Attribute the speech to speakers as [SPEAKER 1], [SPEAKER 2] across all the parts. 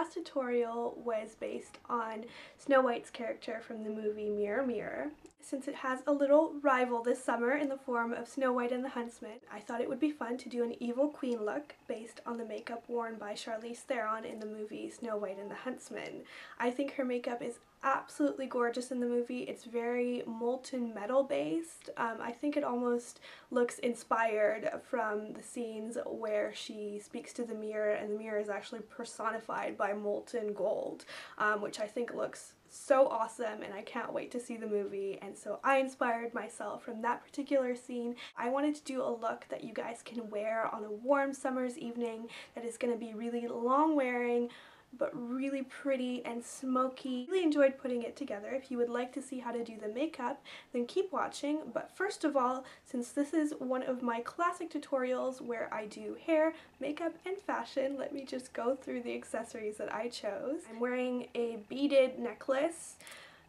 [SPEAKER 1] last tutorial was based on Snow White's character from the movie Mirror Mirror. Since it has a little rival this summer in the form of Snow White and the Huntsman, I thought it would be fun to do an evil queen look based on the makeup worn by Charlize Theron in the movie Snow White and the Huntsman. I think her makeup is absolutely gorgeous in the movie. It's very molten metal based. I think it almost looks inspired from the scenes where she speaks to the mirror and the mirror is actually personified by molten gold, which I think looks so awesome, and I can't wait to see the movie. And so I inspired myself from that particular scene. I wanted to do a look that you guys can wear on a warm summer's evening that is going to be really long wearing but really pretty and smoky. Really enjoyed putting it together. If you would like to see how to do the makeup, then keep watching. But first of all, since this is one of my classic tutorials where I do hair, makeup, and fashion, let me just go through the accessories that I chose. I'm wearing a beaded necklace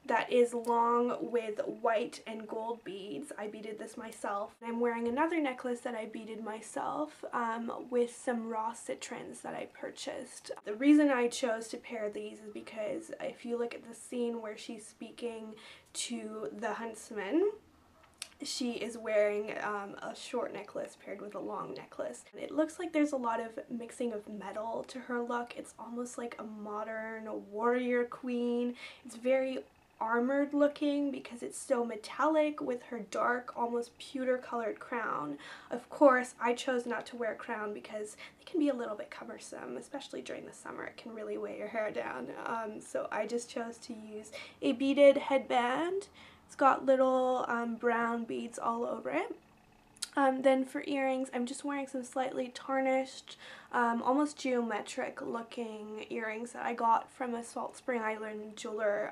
[SPEAKER 1] that is long with white and gold beads. I beaded this myself. I'm wearing another necklace that I beaded myself with some raw citrons that I purchased. The reason I chose to pair these is because if you look at the scene where she's speaking to the Huntsman, she is wearing a short necklace paired with a long necklace. And it looks like there's a lot of mixing of metal to her look. It's almost like a modern warrior queen. It's very armored looking because it's so metallic with her dark, almost pewter colored crown. Of course, I chose not to wear a crown because they can be a little bit cumbersome, especially during the summer. It can really weigh your hair down. So I just chose to use a beaded headband. It's got little brown beads all over it. Then for earrings, I'm just wearing some slightly tarnished, almost geometric looking earrings that I got from a Salt Spring Island jeweler.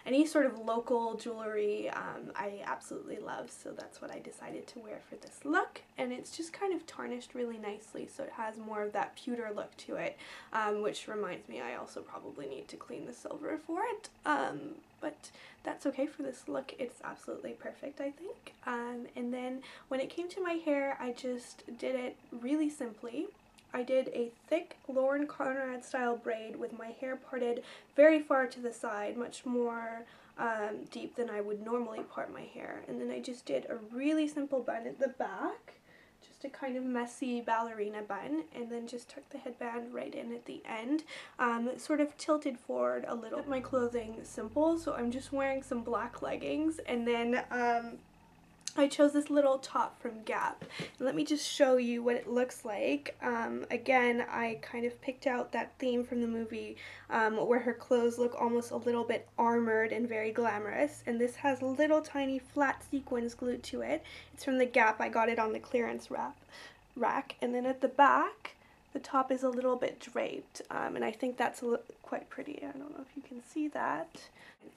[SPEAKER 1] Any sort of local jewelry I absolutely love, so that's what I decided to wear for this look. And it's just kind of tarnished really nicely, so it has more of that pewter look to it, which reminds me I also probably need to clean the silver for it. But that's okay for this look. It's absolutely perfect, I think. And then when it came to my hair, I just did it really simply. I did a thick Lauren Conrad style braid with my hair parted very far to the side, much more deep than I would normally part my hair. And then I just did a really simple bun at the back, just a kind of messy ballerina bun, and then just tucked the headband right in at the end, sort of tilted forward a little. My clothing simple, so I'm just wearing some black leggings, and then I chose this little top from Gap. Let me just show you what it looks like. Again, I kind of picked out that theme from the movie where her clothes look almost a little bit armored and very glamorous. And this has little tiny flat sequins glued to it. It's from the Gap. I got it on the clearance rack. And then at the back, the top is a little bit draped. And I think that's quite pretty. I don't know if you can see that.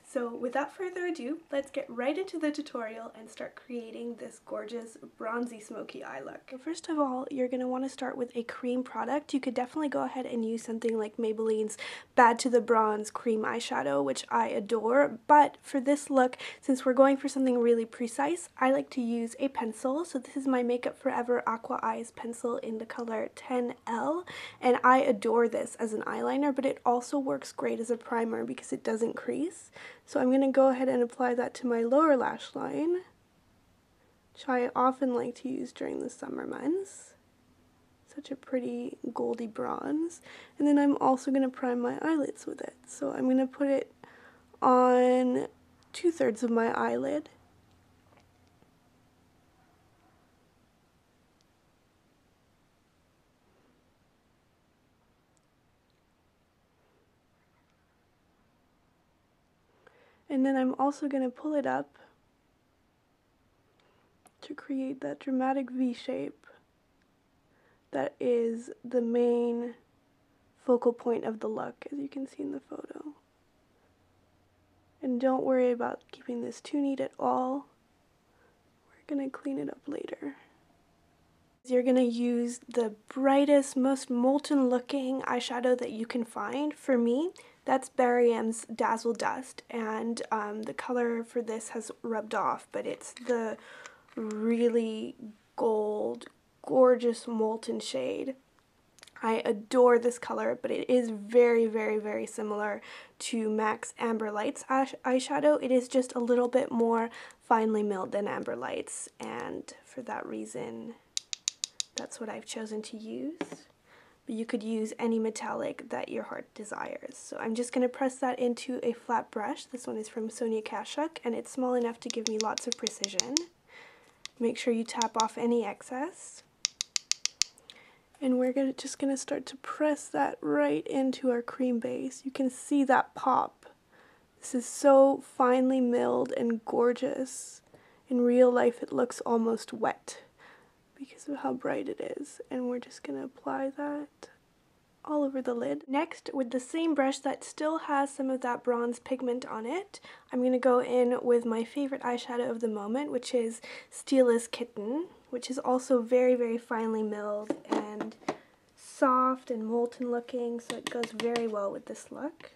[SPEAKER 1] So without further ado, let's get right into the tutorial and start creating this gorgeous bronzy smoky eye look. First of all, you're going to want to start with a cream product. You could definitely go ahead and use something like Maybelline's Bad to the Bronze cream eyeshadow, which I adore, but for this look, since we're going for something really precise, I like to use a pencil. So this is my Makeup Forever Aqua Eyes pencil in the color 10L, and I adore this as an eyeliner, but it also works great as a primer because it doesn't crease. So I'm going to go ahead and apply that to my lower lash line, which I often like to use during the summer months. Such a pretty goldy bronze. And then I'm also going to prime my eyelids with it. So I'm going to put it on 2/3 of my eyelid. And then I'm also going to pull it up to create that dramatic V shape that is the main focal point of the look, as you can see in the photo. And don't worry about keeping this too neat at all. We're going to clean it up later. You're going to use the brightest, most molten looking eyeshadow that you can find. For me, that's Barry M's Dazzle Dust, and the color for this has rubbed off, but it's the really gold, gorgeous molten shade. I adore this color, but it is very, very, very similar to MAC's Amber Lights eyeshadow. It is just a little bit more finely milled than Amber Lights, and for that reason, that's what I've chosen to use. But you could use any metallic that your heart desires. So I'm just going to press that into a flat brush. This one is from Sonia Kashuk, and it's small enough to give me lots of precision. Make sure you tap off any excess. And we're just going to start to press that right into our cream base. You can see that pop. This is so finely milled and gorgeous. In real life it looks almost wet because of how bright it is. And we're just going to apply that all over the lid. Next, with the same brush that still has some of that bronze pigment on it, I'm going to go in with my favorite eyeshadow of the moment, which is Steel's Kitten, which is also very, very finely milled and soft and molten looking, so it goes very well with this look.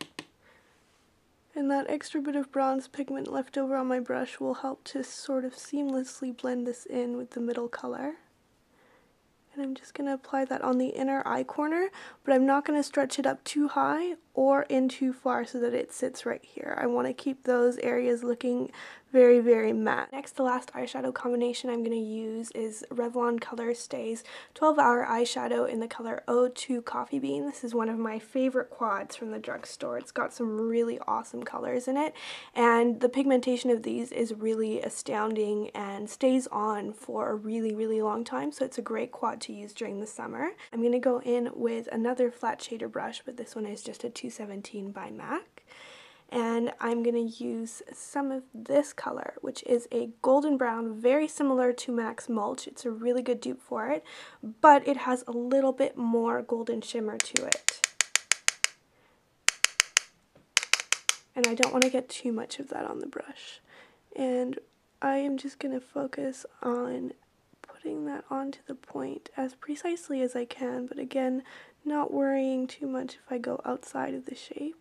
[SPEAKER 1] And that extra bit of bronze pigment left over on my brush will help to sort of seamlessly blend this in with the middle color. And I'm just going to apply that on the inner eye corner, but I'm not going to stretch it up too high or in too far so that it sits right here. I want to keep those areas looking very, very matte. Next, the last eyeshadow combination I'm going to use is Revlon Color Stay's 12-Hour Eyeshadow in the color O2 Coffee Bean. This is one of my favorite quads from the drugstore. It's got some really awesome colors in it, and the pigmentation of these is really astounding and stays on for a really, really long time, so it's a great quad to use during the summer. I'm going to go in with another flat shader brush, but this one is just a 217 by MAC. And I'm going to use some of this color, which is a golden brown, very similar to MAC's Mulch. It's a really good dupe for it, but it has a little bit more golden shimmer to it. And I don't want to get too much of that on the brush. And I am just going to focus on putting that onto the point as precisely as I can, but again, not worrying too much if I go outside of the shape.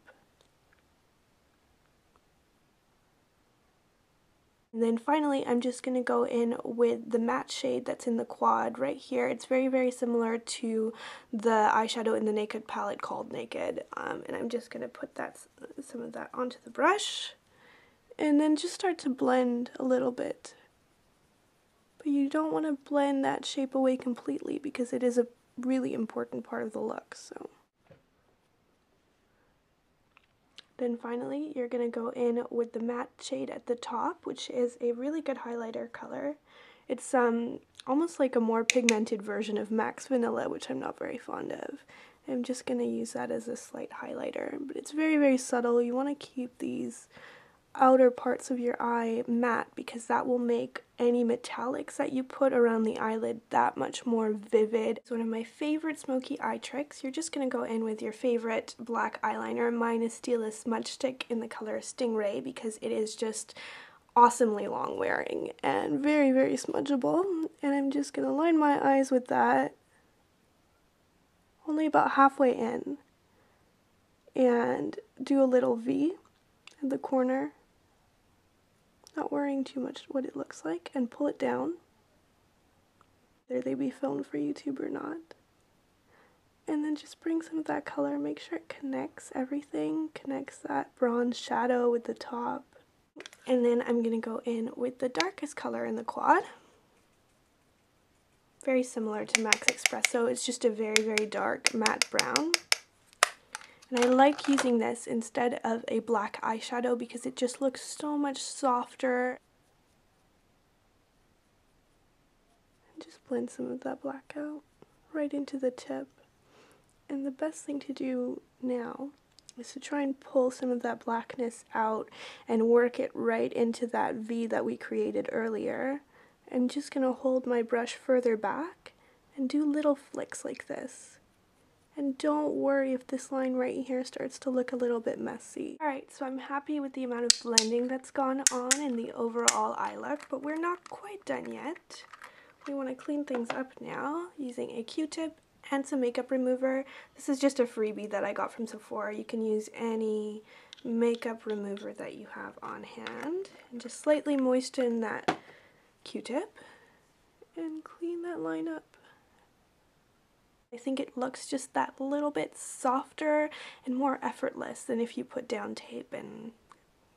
[SPEAKER 1] And then finally, I'm just going to go in with the matte shade that's in the quad right here. It's very, very similar to the eyeshadow in the Naked palette called Naked. And I'm just going to put some of that onto the brush and then just start to blend a little bit. But you don't want to blend that shape away completely because it is a really important part of the look. So then finally, you're going to go in with the matte shade at the top, which is a really good highlighter color. It's almost like a more pigmented version of MAC's Vanilla, which I'm not very fond of. I'm just going to use that as a slight highlighter, but it's very, very subtle. You want to keep these outer parts of your eye matte because that will make any metallics that you put around the eyelid that much more vivid. It's one of my favorite smoky eye tricks. You're just going to go in with your favorite black eyeliner. Mine is Steel's Smudge Stick in the color Stingray because it is just awesomely long wearing and very, very smudgeable. And I'm just going to line my eyes with that only about halfway in and do a little V at the corner. Not worrying too much what it looks like, and pull it down. Whether they be filmed for YouTube or not. And then just bring some of that color, make sure it connects everything, connects that bronze shadow with the top. And then I'm going to go in with the darkest color in the quad. Very similar to MAC's Espresso, it's just a very, very dark matte brown. And I like using this instead of a black eyeshadow because it just looks so much softer. And just blend some of that black out right into the tip. And the best thing to do now is to try and pull some of that blackness out and work it right into that V that we created earlier. I'm just going to hold my brush further back and do little flicks like this. And don't worry if this line right here starts to look a little bit messy. Alright, so I'm happy with the amount of blending that's gone on in the overall eye look, but we're not quite done yet. We want to clean things up now using a Q-tip and some makeup remover. This is just a freebie that I got from Sephora. You can use any makeup remover that you have on hand. And just slightly moisten that Q-tip and clean that line up. I think it looks just that little bit softer and more effortless than if you put down tape, and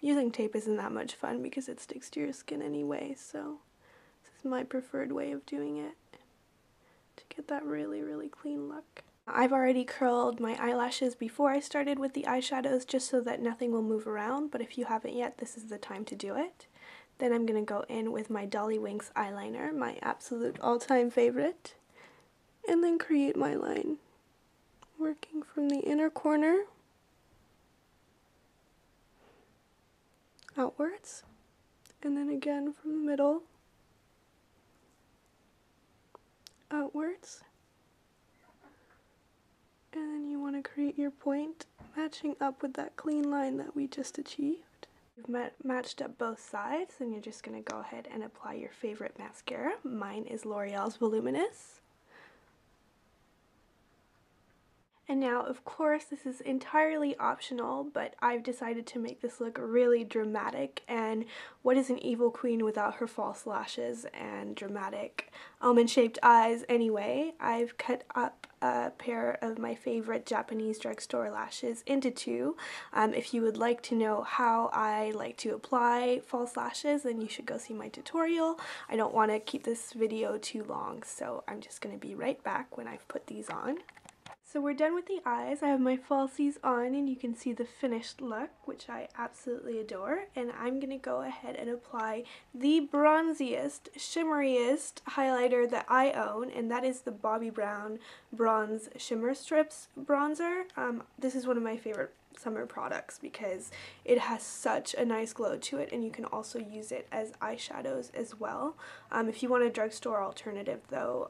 [SPEAKER 1] using tape isn't that much fun because it sticks to your skin anyway, so this is my preferred way of doing it to get that really, really clean look. I've already curled my eyelashes before I started with the eyeshadows just so that nothing will move around, but if you haven't yet, this is the time to do it. Then I'm going to go in with my Dolly Winks eyeliner, my absolute all-time favorite, and then create my line, working from the inner corner outwards, and then again from the middle outwards. And then you want to create your point matching up with that clean line that we just achieved. You've matched up both sides, and you're just going to go ahead and apply your favorite mascara. Mine is L'Oreal's Voluminous. And now, of course, this is entirely optional, but I've decided to make this look really dramatic, and what is an evil queen without her false lashes and dramatic almond-shaped eyes anyway? I've cut up a pair of my favorite Japanese drugstore lashes into two. If you would like to know how I like to apply false lashes, then you should go see my tutorial. I don't want to keep this video too long, so I'm just going to be right back when I've put these on. So we're done with the eyes. I have my falsies on, and you can see the finished look, which I absolutely adore. And I'm going to go ahead and apply the bronziest, shimmeriest highlighter that I own, and that is the Bobbi Brown Bronze Shimmer Strips bronzer. This is one of my favorite summer products because it has such a nice glow to it, and you can also use it as eyeshadows as well. If you want a drugstore alternative though,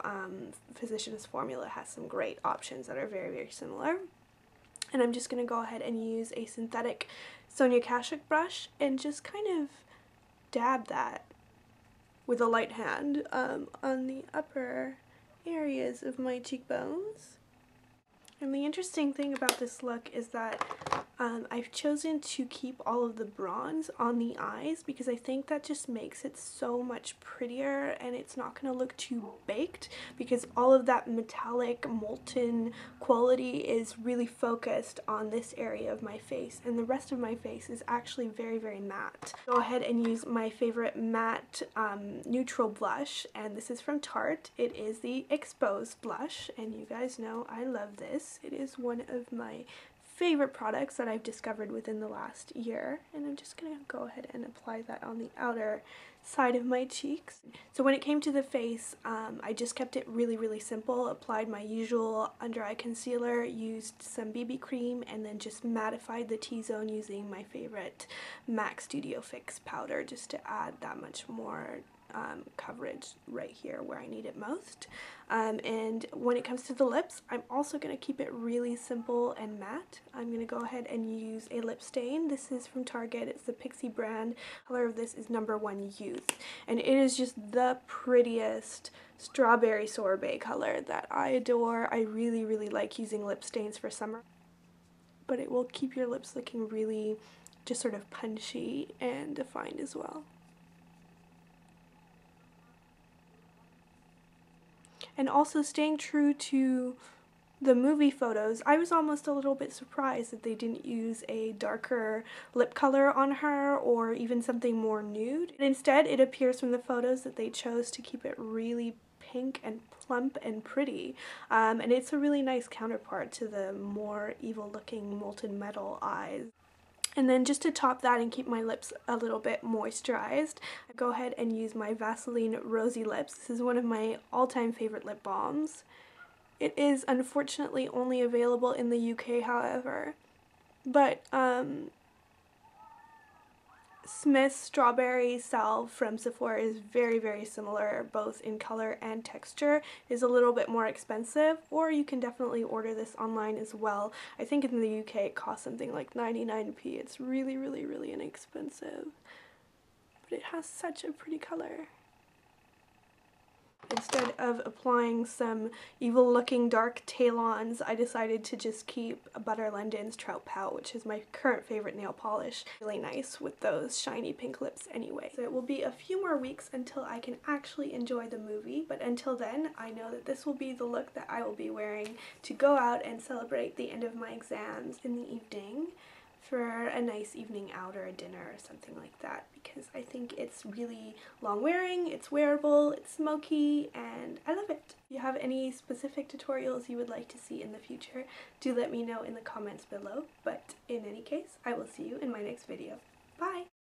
[SPEAKER 1] Physicians Formula has some great options that are very, very similar. And I'm just going to go ahead and use a synthetic Sonia Kashuk brush and just kind of dab that with a light hand on the upper areas of my cheekbones. And the interesting thing about this look is that I've chosen to keep all of the bronze on the eyes because I think that just makes it so much prettier, and it's not going to look too baked because all of that metallic molten quality is really focused on this area of my face, and the rest of my face is actually very, very matte. Go ahead and use my favorite matte neutral blush, and this is from Tarte. It is the Expose blush, and you guys know I love this. It is one of my favorite products that I've discovered within the last year, and I'm just gonna go ahead and apply that on the outer side of my cheeks. So when it came to the face, I just kept it really, really simple. Applied my usual under eye concealer, used some BB cream, and then just mattified the T-zone using my favorite MAC Studio Fix powder just to add that much more coverage right here where I need it most. And when it comes to the lips, I'm also going to keep it really simple and matte. I'm going to go ahead and use a lip stain. This is from Target. It's the Pixie brand. Color of this is number 1 Youth. And it is just the prettiest strawberry sorbet color that I adore. I really, really like using lip stains for summer. But it will keep your lips looking really just sort of punchy and defined as well. And also staying true to the movie photos, I was almost a little bit surprised that they didn't use a darker lip color on her or even something more nude. Instead, it appears from the photos that they chose to keep it really pink and plump and pretty. And it's a really nice counterpart to the more evil looking molten metal eyes. And then just to top that and keep my lips a little bit moisturized, I go ahead and use my Vaseline Rosy Lips. This is one of my all-time favorite lip balms. It is unfortunately only available in the UK, however. But Smith's Strawberry Salve from Sephora is very, very similar, both in color and texture. It is a little bit more expensive, or you can definitely order this online as well. I think in the UK it costs something like 99p. It's really, really, really inexpensive. But it has such a pretty color. Instead of applying some evil looking dark talons, I decided to just keep Butter London's Trout Pout, which is my current favorite nail polish. Really nice with those shiny pink lips anyway. So it will be a few more weeks until I can actually enjoy the movie, but until then I know that this will be the look that I will be wearing to go out and celebrate the end of my exams in the evening for a nice evening out or a dinner or something like that, because I think it's really long wearing, it's wearable, it's smoky, and I love it. If you have any specific tutorials you would like to see in the future, do let me know in the comments below, but in any case, I will see you in my next video. Bye!